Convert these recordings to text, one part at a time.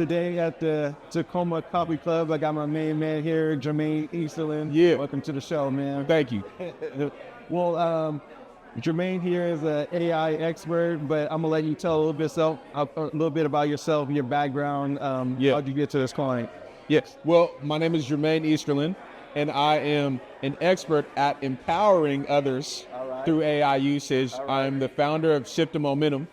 today at the Tacoma Coffee Club. I got my main man here, Jermane Easterlin. Yeah. Welcome to the show, man. Thank you. Well, Jermane here is an AI expert, but I'm gonna let you tell a little bit about yourself, your background. How'd you get to this client? Yes. Well, my name is Jermane Easterlin, and I am an expert at empowering others through AI usage. I'm the founder of Shift to Momentum,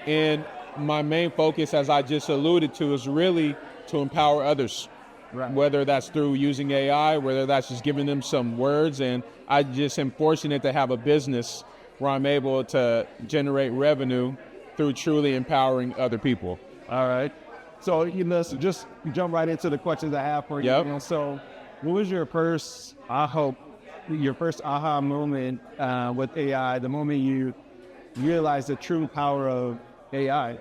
and my main focus, as I just alluded to, is really to empower others. Right. Whether that's through using AI, whether that's just giving them some words, and I just am fortunate to have a business where I'm able to generate revenue through truly empowering other people. All right. So, so just jump right into the questions I have for you. Yep. So, what was your first aha moment with AI, the moment you realized the true power of AI?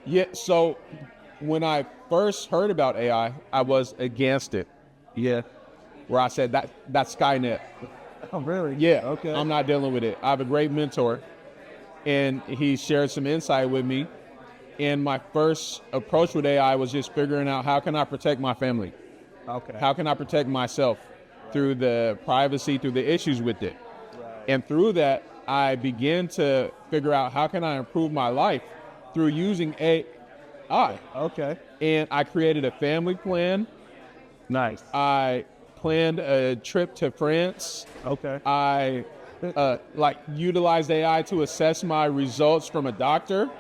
Yeah, so when I first heard about AI, I was against it. Yeah. Where I said, that's Skynet. Oh, really? Yeah, Okay. I'm not dealing with it. I have a great mentor, and he shared some insight with me. And my first approach with AI was just figuring out, how can I protect my family? Okay. How can I protect myself through the privacy, through the issues with it? Right. And through that, I began to figure out, how can I improve my life through using AI? Okay. And I created a family plan. Nice. I planned a trip to France. Okay. I utilized AI to assess my results from a doctor.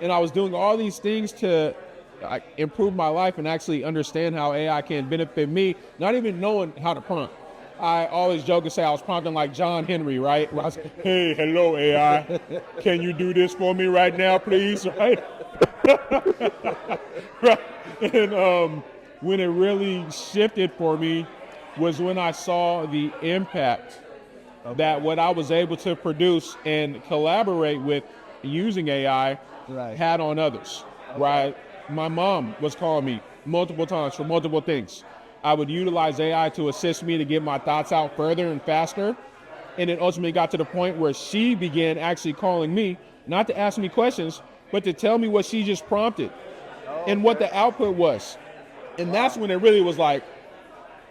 And I was doing all these things to improve my life and actually understand how AI can benefit me, not even knowing how to prompt. I always joke and say I was prompting like John Henry, right? Where I was, hey, hello, AI. Can you do this for me right now, please? Right? Right. And when it really shifted for me was when I saw the impact that what I was able to produce and collaborate with using AI had on others, right? My mom was calling me multiple times for multiple things. I would utilize AI to assist me to get my thoughts out further and faster. And it ultimately got to the point where she began actually calling me, not to ask me questions, but to tell me what she just prompted and what the output was. And that's when it really was like,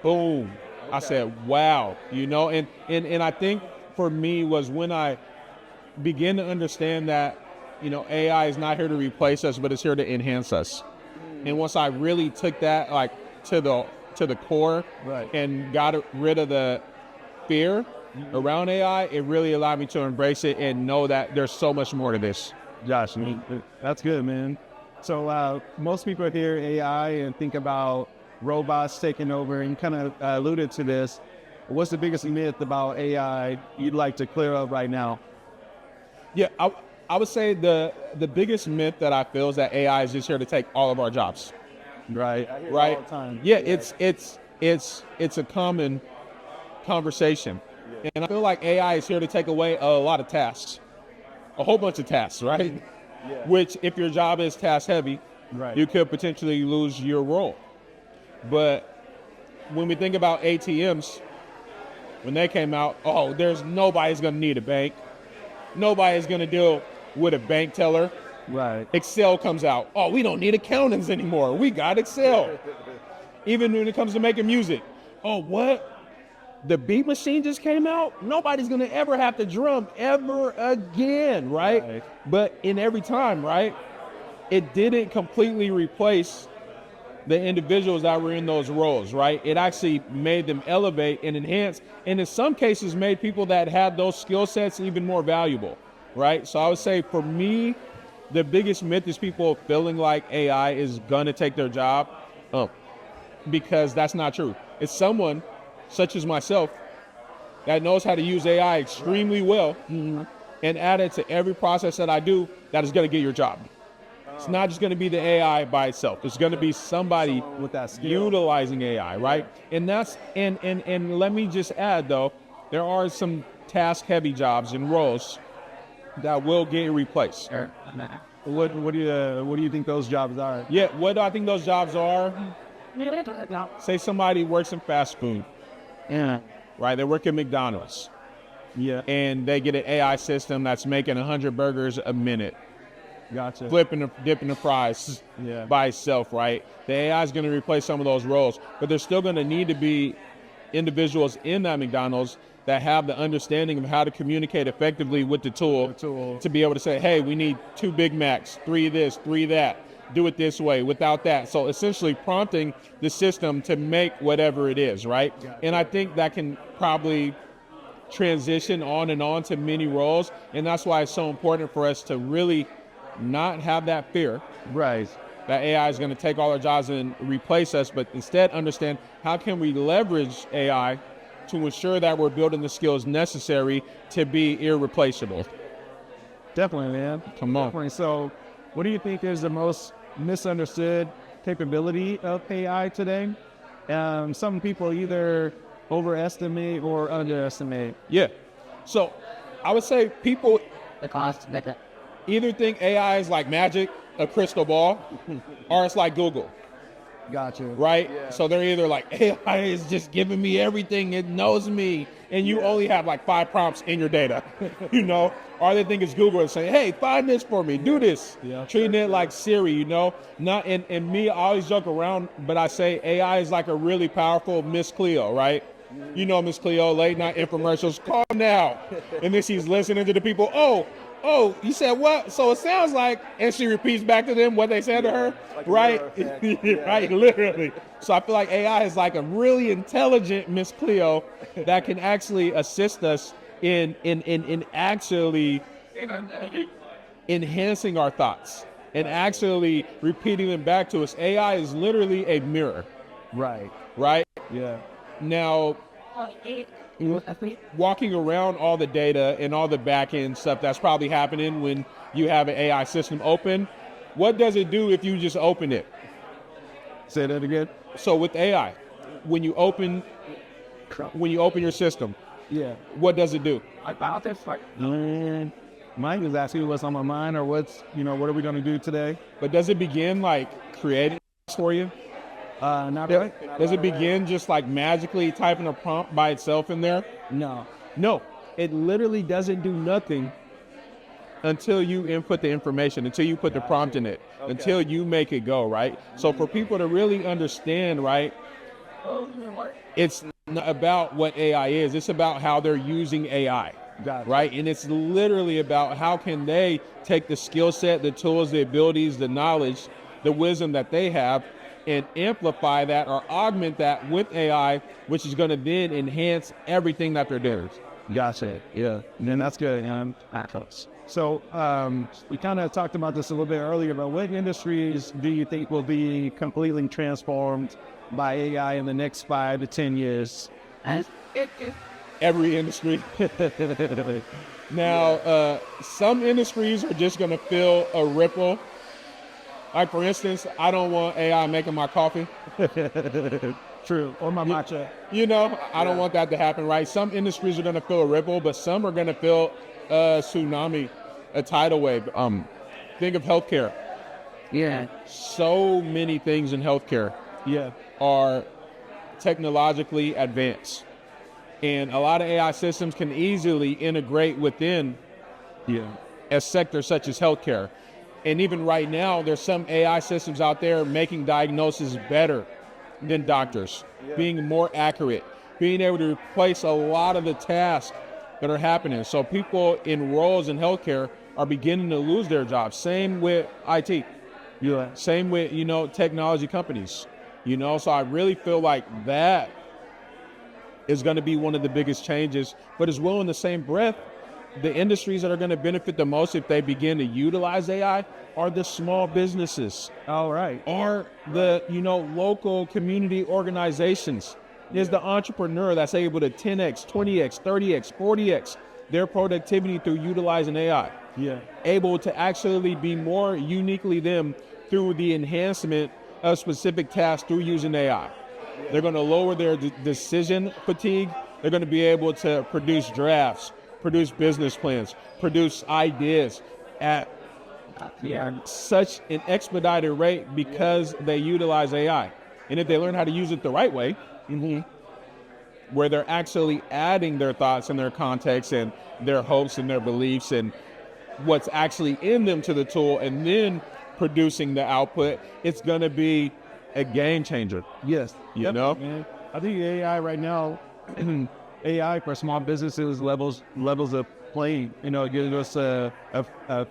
boom. I said, wow, and I think for me was when I began to understand that, AI is not here to replace us, but it's here to enhance us. And once I really took that to the core and got rid of the fear around AI, it really allowed me to embrace it and know that there's so much more to this. Josh, that's good, man. So most people hear AI and think about robots taking over, and you kind of alluded to this. What's the biggest myth about AI you'd like to clear up right now? Yeah, I would say the biggest myth that I feel is that AI is just here to take all of our jobs. Right. Right. All the time. Yeah, it's a common conversation. Yeah. And I feel like AI is here to take away a lot of tasks, a whole bunch of tasks, right? Yeah. Which, if your job is task heavy, you could potentially lose your role. But when we think about ATMs, when they came out, nobody's going to need a bank. Nobody's going to deal with a bank teller. Right. Excel comes out. Oh, we don't need accountants anymore. We got Excel. Even when it comes to making music. Oh, what? The beat machine just came out? Nobody's going to ever have to drum ever again, right? But in every time, right, it didn't completely replace the individuals that were in those roles, right? It actually made them elevate and enhance, and in some cases made people that had those skill sets even more valuable, right? So I would say for me, the biggest myth is people feeling like AI is gonna take their job, because that's not true. It's someone such as myself that knows how to use AI extremely well and add it to every process that I do that is gonna get your job. It's not just going to be the AI by itself. It's going to be somebody with that skill, utilizing AI, right? And that's and let me just add though, there are some task-heavy jobs and roles that will get replaced. What do you think those jobs are? Yeah, what do I think those jobs are? Say somebody works in fast food. Yeah. Right, they work at McDonald's. Yeah. And they get an AI system that's making 100 burgers a minute. Gotcha. dipping the fries Yeah. by itself, right? The AI is going to replace some of those roles, but there's still going to need to be individuals in that McDonald's that have the understanding of how to communicate effectively with the tool, to be able to say, hey, we need 2 Big Macs, 3 this, 3 that, do it this way, without that. So essentially prompting the system to make whatever it is, right? And I think that can probably transition on and on to many roles, and that's why it's so important for us to really not have that fear Right. that AI is going to take all our jobs and replace us, but instead understand how can we leverage AI to ensure that we're building the skills necessary to be irreplaceable. Definitely, man. Come on. Definitely. So, what do you think is the most misunderstood capability of AI today? Some people either overestimate or underestimate. Yeah. So I would say people either think AI is like magic, a crystal ball, or it's like Google. Gotcha. Right? Yeah. So they're either like, AI is just giving me everything, it knows me, and you only have like 5 prompts in your data, you know? Or they think it's Google and saying, hey, find this for me, do this. Yeah. Treating it like Siri, you know? Not and me, I always joke around, but I say AI is like a really powerful Miss Cleo, right? You know Miss Cleo, late night infomercials, calm down. And then she's listening to the people, oh, you said what? So it sounds like, and she repeats back to them what they said to her, like right? Right, literally. So I feel like AI is like a really intelligent Miss Cleo that can actually assist us in actually enhancing our thoughts and actually repeating them back to us. AI is literally a mirror. Right. Right? Yeah. Now, walking around all the data and all the back-end stuff that's probably happening when you have an AI system open, what does it do if you just open it? Say that again. So with AI, when you open your system, yeah, what does it do? Mike is asking what's on my mind or what are we going to do today? But does it begin like creating for you? Not really. Does it begin just like magically typing a prompt by itself in there? No. It literally doesn't do nothing until you input the information, until you put the prompt in it, until you make it go, right? So for people to really understand, right, it's not about what AI is, it's about how they're using AI, right? And it's literally about how can they take the skill set, the tools, the abilities, the knowledge, the wisdom that they have, and amplify that or augment that with AI, which is going to then enhance everything that they're doing. Gotcha. Yeah. And that's good. So we kind of talked about this a little bit earlier, but what industries do you think will be completely transformed by AI in the next 5 to 10 years? Every industry. Now, some industries are just going to feel a ripple. Like, for instance, I don't want AI making my coffee. True. Or my matcha. I don't want that to happen, right? Some industries are going to feel a ripple, but some are going to feel a tsunami, a tidal wave. Think of healthcare. Yeah. So many things in healthcare are technologically advanced. And a lot of AI systems can easily integrate within a sector such as healthcare. And even right now, there's some AI systems out there making diagnosis better than doctors, being more accurate, being able to replace a lot of the tasks that are happening. So people in roles in healthcare are beginning to lose their jobs. Same with IT. Same with, technology companies. So I really feel like that is going to be one of the biggest changes. But as well, in the same breath, the industries that are going to benefit the most if they begin to utilize AI are the small businesses. All right. Or the, local community organizations. There's the entrepreneur that's able to 10x, 20x, 30x, 40x their productivity through utilizing AI. Yeah. Able to actually be more uniquely them through the enhancement of specific tasks through using AI. They're going to lower their decision fatigue. They're going to be able to produce drafts, produce business plans, produce ideas at such an expedited rate because they utilize AI. And if they learn how to use it the right way, where they're actually adding their thoughts and their context and their hopes and their beliefs and what's actually in them to the tool and then producing the output, it's going to be a game changer. Yes. You know? Man. I think AI right now, AI for small businesses levels of playing, it gives us a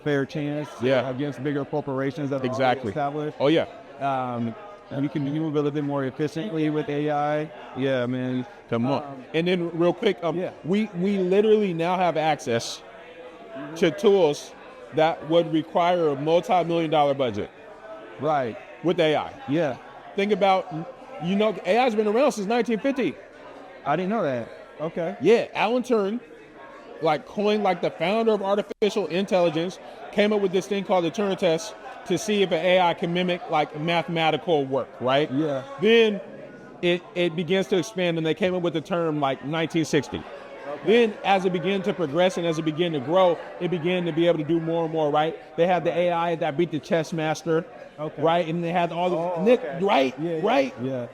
fair chance against bigger corporations that are already established. Oh, yeah. And you can move a little bit more efficiently with AI. Yeah, man. Come on. And then real quick, we literally now have access to tools that would require a multi-million-dollar budget. Right. With AI. Yeah. Think about, AI's been around since 1950. I didn't know that. Okay. Yeah, Alan Turing, coined the founder of artificial intelligence, came up with this thing called the Turing test to see if an AI can mimic mathematical work, right? Yeah. Then it begins to expand, and they came up with the term 1960. Then as it began to progress and as it began to grow, it began to be able to do more and more, right? They had the AI that beat the chess master, right? And they had all the, right? Yeah, right? Yeah.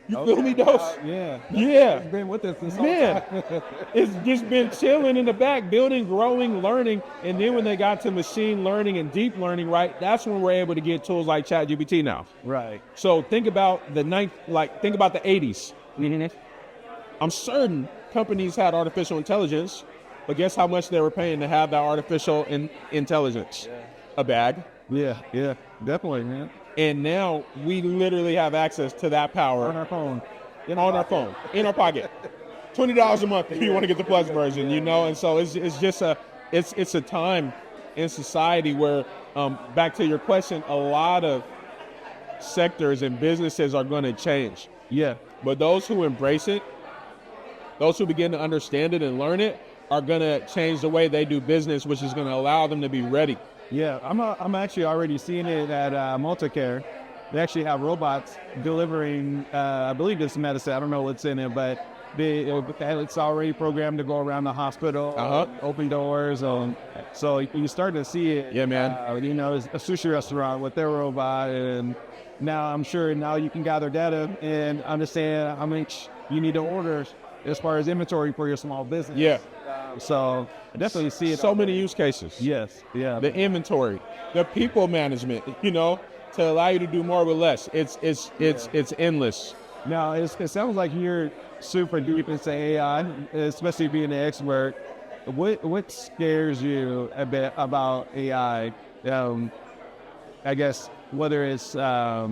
You feel me, Dose? Yeah. Yeah. It's been with us this whole Man, time. it's just been chilling in the back, building, growing, learning. And then when they got to machine learning and deep learning, right, that's when we're able to get tools like ChatGPT now. Right. So think about think about the 80s. Mm-hmm. I'm certain companies had artificial intelligence, but guess how much they were paying to have that artificial intelligence? Yeah. A bag. Yeah, definitely, man. And now we literally have access to that power on our phone, in our pocket. $20 a month if you want to get the plus version, And so it's just it's a time in society where, back to your question, a lot of sectors and businesses are going to change. Yeah. But those who embrace it, those who begin to understand it and learn it, are going to change the way they do business, which is going to allow them to be ready. Yeah, I'm actually already seeing it at Multicare. They actually have robots delivering, I believe it's medicine. I don't know what's in it, but it's already programmed to go around the hospital, open doors. So you start to see it. Yeah, man. It's a sushi restaurant with their robot, and now I'm sure now you can gather data and understand how much you need to order as far as inventory for your small business. Yeah. So I definitely see it. So many use cases. Yes. Yeah. The inventory, the people management, to allow you to do more with less. It's endless. Now it sounds like you're super deep into AI, especially being an expert. What scares you a bit about AI? I guess whether it's like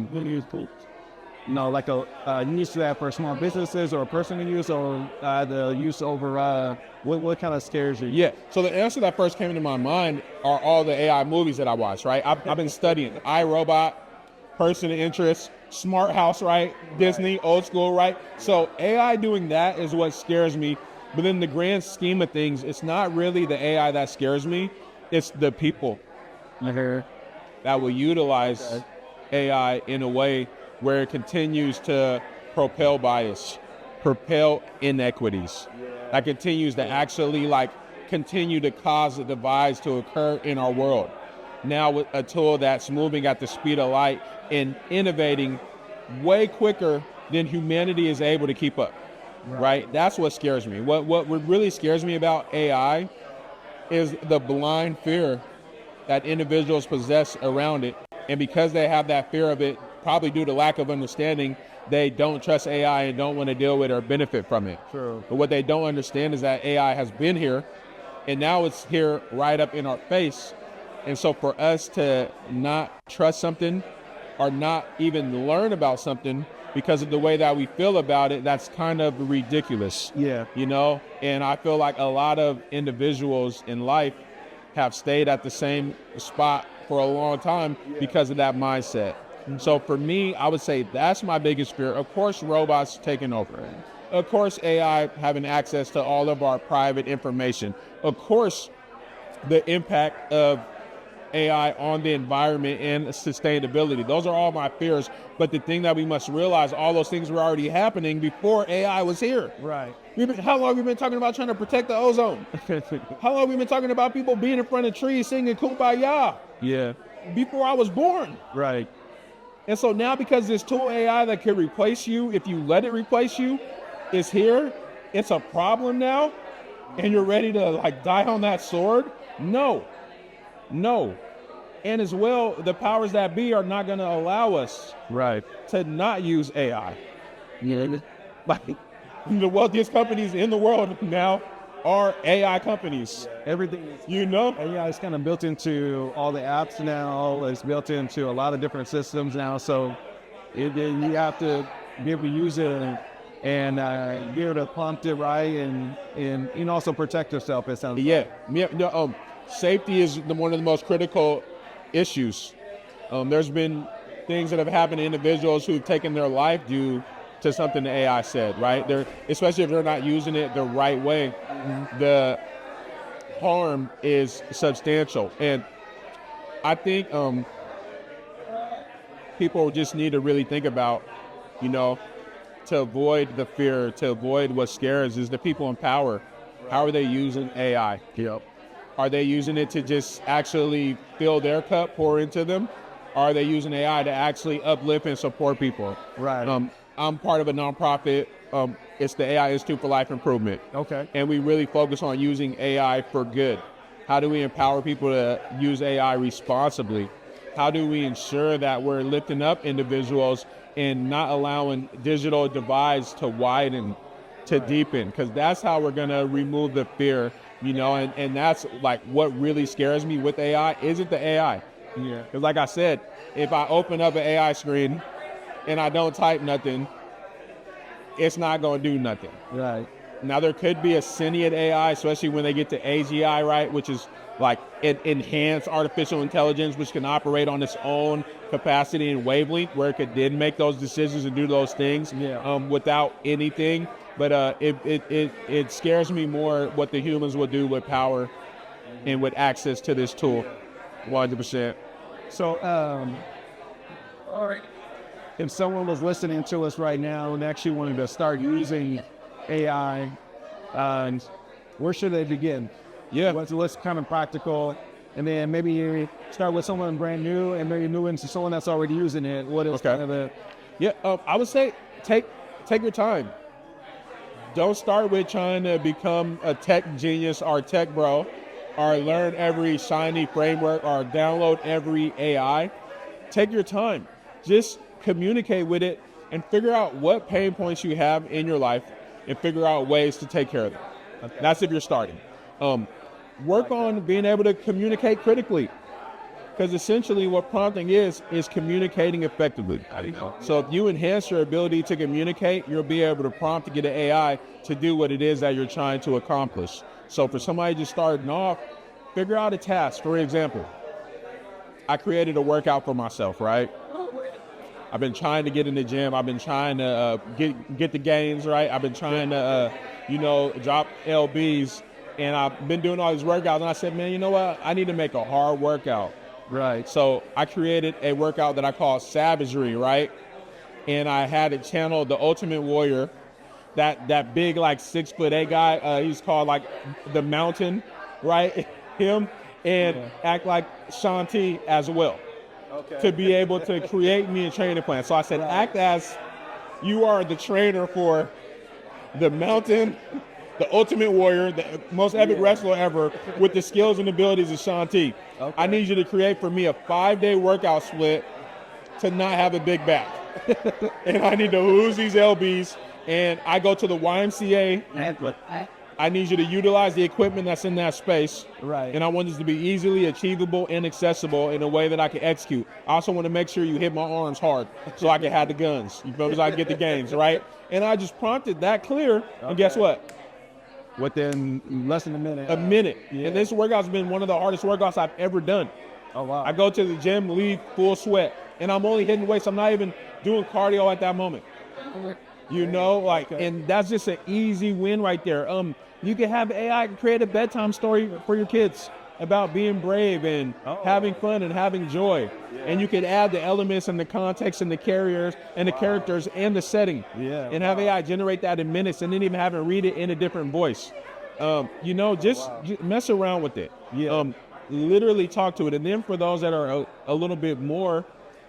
a use to that for small businesses or personal use, or the use over, what kind of scares you? Yeah, so the answer that first came into my mind are all the AI movies that I watched, right? I've been studying iRobot, Person of Interest, Smart House, right? Disney, old school, right? So AI doing that is what scares me. But in the grand scheme of things, it's not really the AI that scares me. It's the people that will utilize AI in a way where it continues to propel bias, propel inequities, that continues to actually continue to cause the divides to occur in our world. Now with a tool that's moving at the speed of light and innovating way quicker than humanity is able to keep up, right? That's what scares me. What really scares me about AI is the blind fear that individuals possess around it. And because they have that fear of it, probably due to lack of understanding, they don't trust AI and don't want to deal with or benefit from it. True. But what they don't understand is that AI has been here, and now it's here right up in our face. And so for us to not trust something or not even learn about something because of the way that we feel about it, that's kind of ridiculous. Yeah. And I feel like a lot of individuals in life have stayed at the same spot for a long time because of that mindset. So for me, I would say that's my biggest fear. Of course, robots taking over. Of course, AI having access to all of our private information. Of course, the impact of AI on the environment and sustainability. Those are all my fears. But the thing that we must realize, all those things were already happening before AI was here. Right. How long have we been talking about trying to protect the ozone? How long have we been talking about people being in front of trees singing Kumbaya? Yeah. Before I was born. Right. And so now because this tool AI that could replace you, if you let it replace you, is here, it's a problem now, and you're ready to die on that sword? No. No. And as well, the powers that be are not going to allow us Right. to not use AI. Yeah. Like, the wealthiest companies in the world now are AI companies. Everything is, You know? AI is kind of built into all the apps now. It's built into a lot of different systems now. So you have to be able to use it and be able to prompt it right and also protect yourself. It sounds Safety is one of the most critical issues. There's been things that have happened to individuals who've taken their life due to something the AI said, right? Especially if they're not using it the right way, the harm is substantial. And I think people just need to really think about, to avoid the fear, to avoid what scares is the people in power. How are they using AI? Yep. Are they using it to just actually fill their cup, pour into them? Are they using AI to actually uplift and support people? Right. I'm part of a nonprofit. It's the AI Institute for Life Improvement. Okay. And we really focus on using AI for good. How do we empower people to use AI responsibly? How do we ensure that we're lifting up individuals and not allowing digital divides to widen, to deepen? Because that's how we're going to remove the fear, and that's like what really scares me with AI isn't the AI. Yeah. Because like I said, if I open up an AI screen and I don't type nothing, it's not going to do nothing. Right. Now, there could be a sentient AI, especially when they get to AGI, right, which is like an enhanced artificial intelligence, which can operate on its own capacity and wavelength, where it could then make those decisions and do those things without anything. But it scares me more what the humans will do with power and with access to this tool, 100%. So, all right. If someone was listening to us right now and actually wanted to start using AI, where should they begin? Yeah. What's kind of practical? And then maybe you start with someone brand new and maybe new into someone that's already using it. What is kind of the... Yeah, I would say take your time. Don't start with trying to become a tech genius or tech bro or learn every shiny framework or download every AI. Take your time. Just communicate with it and figure out what pain points you have in your life and figure out ways to take care of them. Okay. That's if you're starting. Work on being able to communicate critically, because essentially what prompting is communicating effectively. So if you enhance your ability to communicate, you'll be able to prompt to get an AI to do what it is that you're trying to accomplish. So for somebody just starting off, figure out a task. For example, I created a workout for myself, right? I've been trying to get in the gym. I've been trying to get the gains, right? I've been trying to, drop LBs. And I've been doing all these workouts. And I said, man, you know what? I need to make a hard workout. Right. So I created a workout that I call Savagery, right? And I had it channel the Ultimate Warrior, that big, like 6'8" guy. He's called like the Mountain, right? Him, and act like Shanti as well. Okay. To be able to create me a training plan. So I said, act as you are the trainer for the Mountain, the Ultimate Warrior, the most epic wrestler ever, with the skills and abilities of Shanti. Okay. I need you to create for me a 5-day workout split to not have a big back. And I need to lose these LBs. And I go to the YMCA. I need you to utilize the equipment that's in that space. Right. And I want this to be easily achievable and accessible in a way that I can execute. I also want to make sure you hit my arms hard so I can have the guns. You feel me? So I can get the gains, right? And I just prompted that clear. And guess what? Within less than a minute. A minute. Yeah. And this workout's been one of the hardest workouts I've ever done. Oh, wow. I go to the gym, leave full sweat, and I'm only hitting weights. I'm not even doing cardio at that moment. And that's just an easy win right there. You can have AI create a bedtime story for your kids about being brave and having fun and having joy. Yeah. And you can add the elements and the context and the carriers and the characters and the setting. Yeah. And have AI generate that in minutes and then even have it read it in a different voice. Just mess around with it. Yeah. Literally talk to it. And then for those that are a little bit more,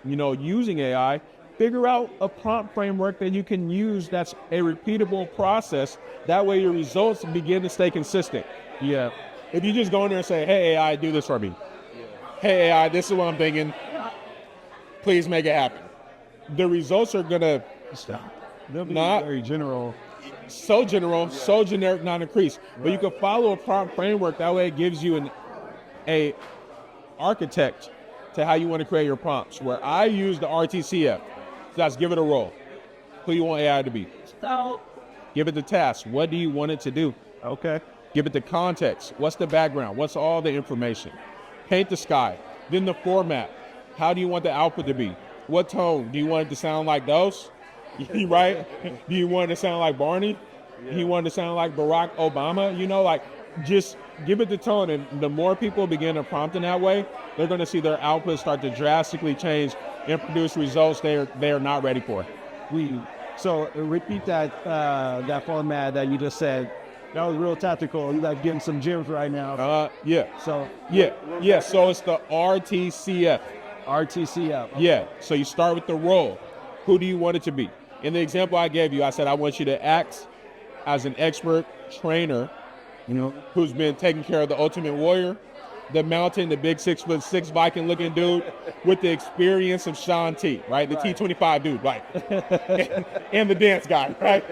using AI, figure out a prompt framework that you can use that's a repeatable process. That way your results begin to stay consistent. Yeah. If you just go in there and say, hey, AI, do this for me. hey AI, this is what I'm thinking. Please make it happen. The results are gonna They'll be not very general. so general, so generic, not increase. But you can follow a prompt framework. That way, it gives you a architect to how you want to create your prompts. Where I use the RTCF, so that's give it a role. Who you want AI to be? Give it the task. What do you want it to do? Okay. Give it the context. What's the background? What's all the information? Paint the sky. Then the format. How do you want the output to be? What tone? Do you want it to sound like those? Right? Do you want it to sound like Barney? Do you want it to sound like Barack Obama? You know, like just give it the tone. And the more people begin to prompt in that way, they're going to see their output start to drastically change and produce results they are not ready for. So repeat that format that you just said. That was real tactical. You like getting some gems right now. Yeah. So Yeah. So it's the RTCF. RTCF. Yeah. So you start with the role. Who do you want it to be? In the example I gave you, I said I want you to act as an expert trainer, who's been taking care of the Ultimate Warrior, the Mountain, the big 6'6" Viking looking dude with the experience of Sean T, right? The T25 dude, right? and the dance guy, right?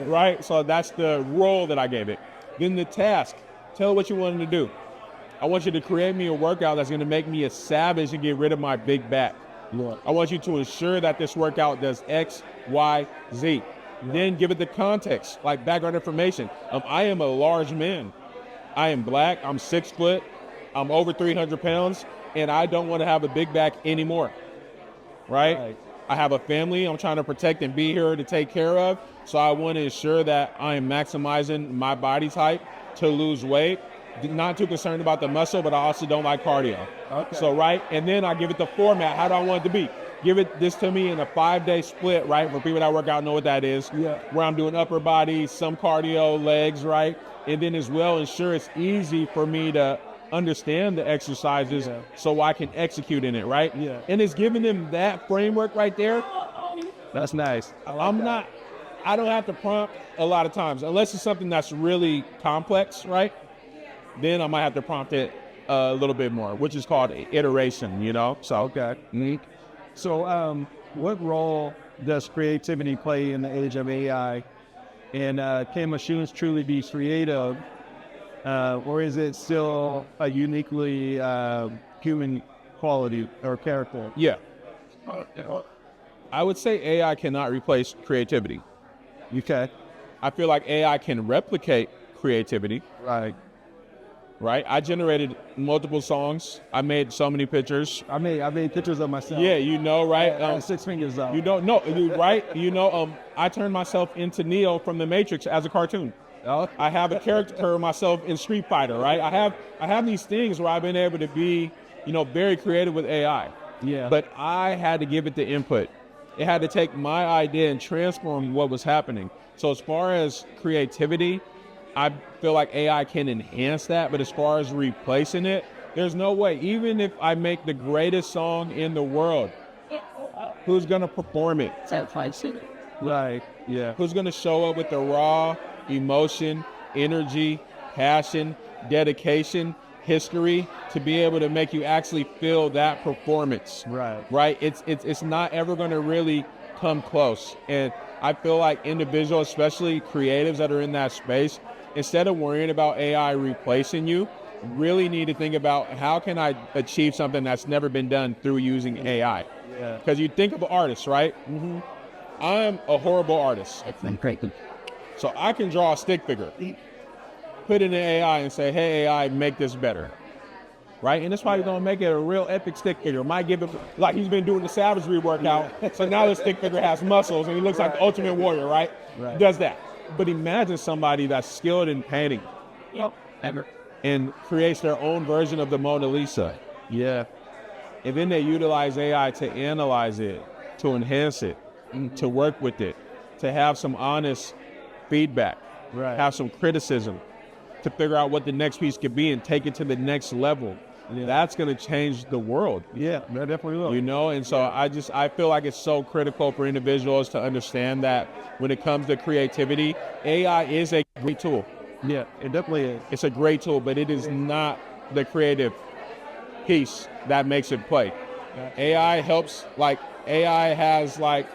Right? So that's the role that I gave it. Then the task, tell it what you want it to do. I want you to create me a workout that's going to make me a savage and get rid of my big back. Yeah. I want you to ensure that this workout does X, Y, Z. Then give it the context, like background information. I am a large man. I am black. I'm 6 foot. I'm over 300 pounds, and I don't want to have a big back anymore. Right? I have a family I'm trying to protect and be here to take care of. So I want to ensure that I am maximizing my body type to lose weight. Not too concerned about the muscle, but I also don't like cardio. Okay. So, right? And then I give it the format. How do I want it to be? Give it this to me in a 5-day split, right? For people that work out know what that is. Yeah. Where I'm doing upper body, some cardio, legs, right? And then as well, ensure it's easy for me to understand the exercises so I can execute in it, right? Yeah. And it's giving them that framework right there. That's nice. I don't have to prompt a lot of times, unless it's something that's really complex, right? Then I might have to prompt it a little bit more, which is called iteration, So, Okay. Mm-hmm. So what role does creativity play in the age of AI? And can machines truly be creative? Or is it still a uniquely human quality or character? Yeah. I would say AI cannot replace creativity. Okay. I feel like AI can replicate creativity. Right. I generated multiple songs. I made so many pictures. I made pictures of myself. Yeah, right? I had 6 fingers up. You don't know, right? I turned myself into Neo from The Matrix as a cartoon. Oh. I have a character of myself in Street Fighter, right? I have these things where I've been able to be, very creative with AI. Yeah. But I had to give it the input. It had to take my idea and transform what was happening. So as far as creativity, I feel like AI can enhance that, but as far as replacing it, there's no way. Even if I make the greatest song in the world, who's going to perform it? Right. Yeah. Who's going to show up with the raw emotion, energy, passion, dedication, history to be able to make you actually feel that performance? Right? It's not ever going to really come close. And I feel like individuals, especially creatives that are in that space, instead of worrying about AI replacing you, really need to think about how can I achieve something that's never been done through using AI. Yeah. Because you think of artists, right? Mm-hmm. I'm a horrible artist. So I can draw a stick figure, put it in AI and say, hey, AI, make this better. Right? And that's probably going to make it a real epic stick figure. Might give it, like he's been doing the savagery workout. So now the stick figure has muscles and he looks like the Ultimate Warrior, right? Does that. But imagine somebody that's skilled in painting and creates their own version of the Mona Lisa. Yeah. And then they utilize AI to analyze it, to enhance it, to work with it, to have some honest feedback, have some criticism, to figure out what the next piece could be and take it to the next level. Yeah. That's going to change the world. Yeah, that definitely will. And so I feel like it's so critical for individuals to understand that when it comes to creativity, AI is a great tool. Yeah, it definitely is. It's a great tool, but it is not the creative piece that makes it play. AI helps, like AI has like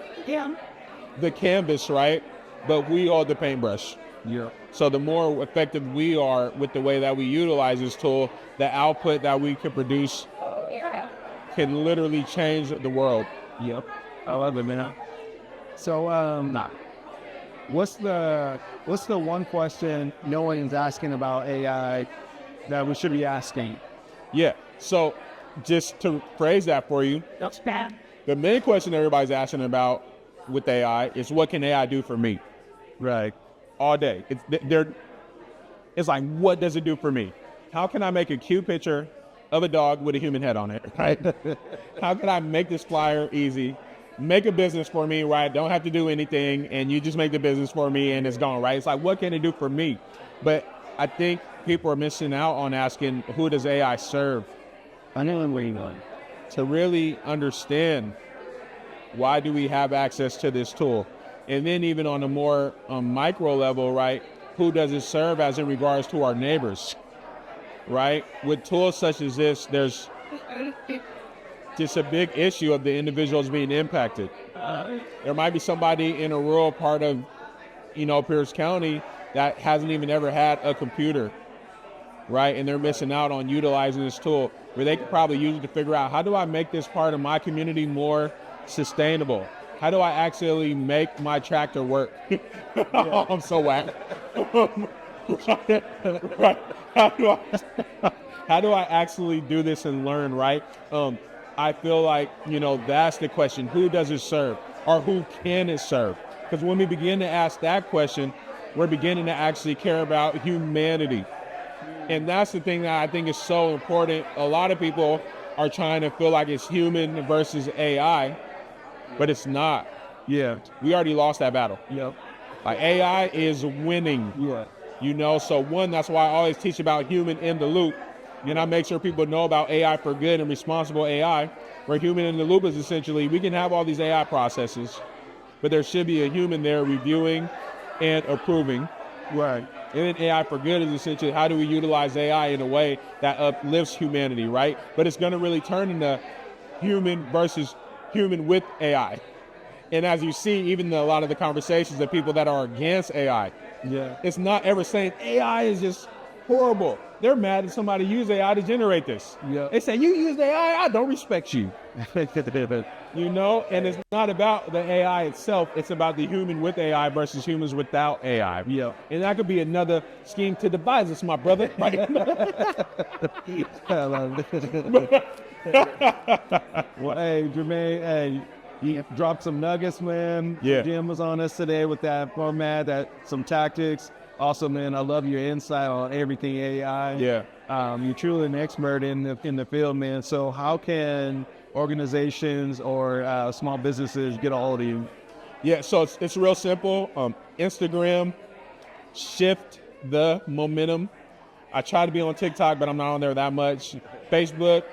the canvas, right? But we are the paintbrush. Yeah. So the more effective we are with the way that we utilize this tool, the output that we can produce can literally change the world. Yep. I love it, man. So, what's the one question no one is asking about AI that we should be asking? Yeah. So just to phrase that for you, That's bad. the main question everybody's asking about with AI is, what can AI do for me? Right. All day. It's like, what does it do for me? How can I make a cute picture of a dog with a human head on it, right? How can I make this flyer easy? Make a business for me, right? Don't have to do anything, and you just make the business for me and it's gone, right? It's like, what can it do for me? But I think people are missing out on asking, who does AI serve? I know where you're going. To really understand, why do we have access to this tool? And then even on a more micro level, right? Who does it serve as in regards to our neighbors, right? With tools such as this, there's just a big issue of the individuals being impacted. There might be somebody in a rural part of, Pierce County that hasn't even ever had a computer, right? And they're missing out on utilizing this tool where they could probably use it to figure out, how do I make this part of my community more sustainable? How do I actually make my tractor work? I'm so whack. Right. How do I actually do this and learn, right? I feel like, that's the question. Who does it serve? Or who can it serve? Because when we begin to ask that question, we're beginning to actually care about humanity. And that's the thing that I think is so important. A lot of people are trying to feel like it's human versus AI, but it's not. Yeah. We already lost that battle. Yep. Like, AI is winning. Yeah. So one, that's why I always teach about human in the loop. And I make sure people know about AI for good and responsible AI, where human in the loop is essentially, we can have all these AI processes, but there should be a human there reviewing and approving. Right. And then AI for good is essentially, how do we utilize AI in a way that uplifts humanity, right? But it's going to really turn into human versus human with AI. And as you see, even a lot of the conversations of people that are against AI, it's not ever saying AI is just horrible. They're mad that somebody used AI to generate this. They say, you used AI, I don't respect you. And it's not about the AI itself, it's about the human with AI versus humans without AI. And that could be another scheme to devise us, my brother. Right? Well, hey, Jermane, hey, you dropped some nuggets, man. Yeah. Jim was on us today with that format, some tactics. Also, man, I love your insight on everything AI. You're truly an expert in the field, man. So how can organizations or small businesses get a hold of you? Yeah, so it's real simple. Instagram, Shift the Momentum. I try to be on TikTok, but I'm not on there that much. Facebook,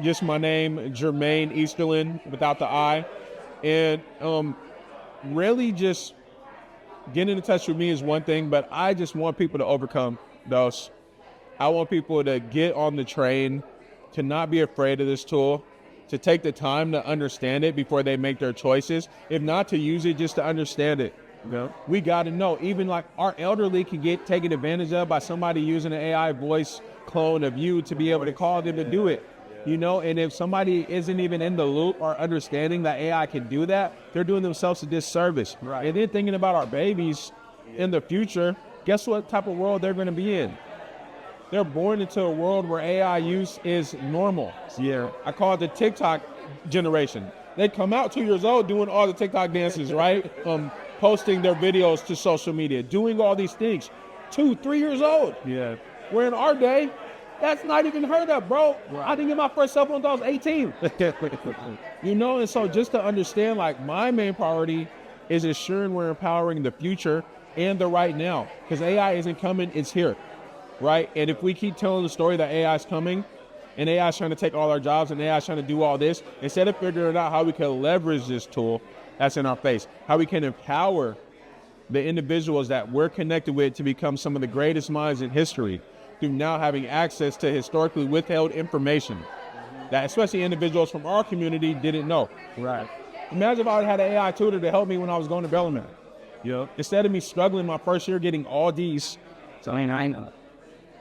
just my name, Jermane Easterlin, without the I. And really just getting in touch with me is one thing, but I just want people to overcome those. I want people to get on the train, to not be afraid of this tool, to take the time to understand it before they make their choices. If not to use it, just to understand it. We got to know, even like our elderly can get taken advantage of by somebody using an AI voice clone of you to be able to call them to do it. And if somebody isn't even in the loop or understanding that AI can do that, they're doing themselves a disservice. Right. And then thinking about our babies in the future, guess what type of world they're going to be in? They're born into a world where AI use is normal. I call it the TikTok generation. They come out 2 years old doing all the TikTok dances, right? Posting their videos to social media, doing all these things. 2, 3 years old. Where in our day, that's not even heard of, bro. I didn't get my first cell phone until I was 18. And so just to understand, like, my main priority is ensuring we're empowering the future and the right now. Because AI isn't coming, it's here, right? And if we keep telling the story that AI is coming, and AI is trying to take all our jobs, and AI is trying to do all this, instead of figuring out how we can leverage this tool that's in our face, how we can empower the individuals that we're connected with to become some of the greatest minds in history, through now having access to historically withheld information that especially individuals from our community didn't know. Right. Imagine if I had an AI tutor to help me when I was going to Bellarmine. Yep. Instead of me struggling my first year getting all D's, So I know.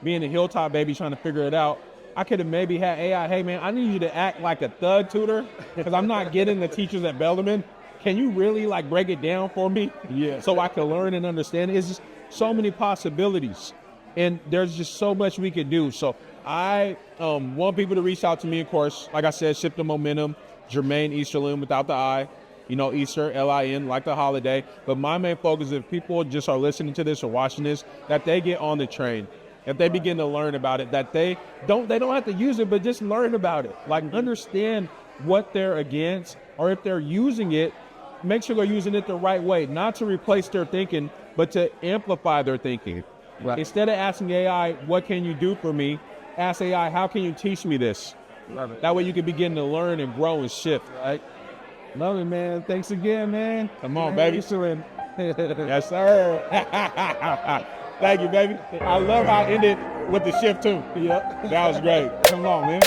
being a hilltop baby trying to figure it out, I could have maybe had AI, hey man, I need you to act like a thug tutor because I'm not getting the teachers at Bellarmine. Can you really like break it down for me? Yeah. So I can learn and understand it? It's just so many possibilities. And there's just so much we could do. So I want people to reach out to me, of course. Like I said, Shift the Momentum, Jermane Easterlin without the I. You know, Easter, L-I-N, like the holiday. But my main focus, if people just are listening to this or watching this, that they get on the train. If they begin to learn about it, that they don't have to use it, but just learn about it. Like understand what they're against, or if they're using it, make sure they're using it the right way, not to replace their thinking, but to amplify their thinking. Right. Instead of asking AI, what can you do for me? Ask AI, how can you teach me this? Love it. That way you can begin to learn and grow and shift. Right. Love it, man. Thanks again, man. Come on, baby. Easterlin. Yes, sir. Thank you, baby. I love how I ended with the shift too. Yep. That was great. Come on, man.